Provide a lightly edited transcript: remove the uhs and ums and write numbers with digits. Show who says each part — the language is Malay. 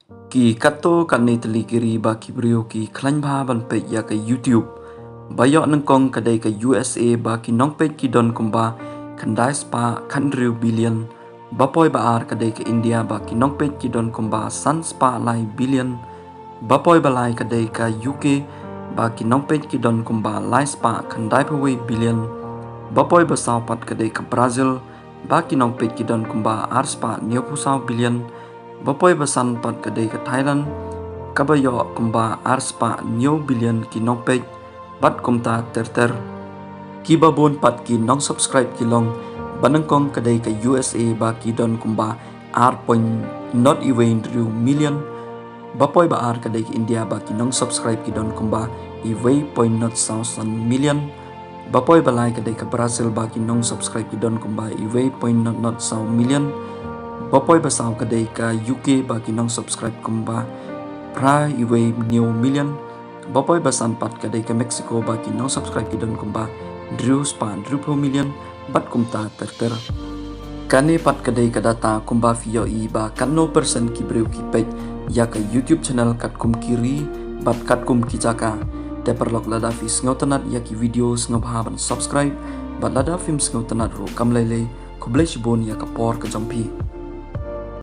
Speaker 1: Ki kato kan ni teli kiri ba ki brio ki klan ba ban pe ya ke YouTube. Bayok nang kong kadai ke USA ba ki nong pe ki don kumba kandai spa kandriu billion. Bapoy baar kadai ke India ba ki nong pe ki don kumba san spa lai billion. Bapoy balai kadai ke UK ba ki nong pe ki don kumba lai spa kandai pawai billion. Bapoy basau pat kadai ke Brazil ba ki nong pe ki don kumba ar spa niu pusau billion. Bapoy basan pat kadai ke Thailand kabayo kumba arspa new billion ki nongpej bat kumta terter ki babon pat ki nong subscribe ki long banangkong kadai ke USA ba ki don kumba ar point not even million. Bapoy ba ar kadai ke India ba ki nong subscribe ki don kumba iway point not thousand million. Bapoy balai kadai ke Brazil ba ki nong subscribe ki don kumba iway point not thousand million. Bapoy basaw kadai ka UK ba kinong subscribe kumba pra iway new million. Bapoy basan pat kadai ka Mexico ba kinong subscribe kidon kumba drew spa drupo million bat kumta terter. Kani pat kadai ka data kumba fiyo i ba kanno persen ki brew ki pej ya ka YouTube channel kat kum kiri bat kat kum kijaka. Deperlok lada fis ngautanat ya ki videos ngabhaban subscribe bat lada film ngautanat ro kamlele kublai shibon ya kapor ka jampi.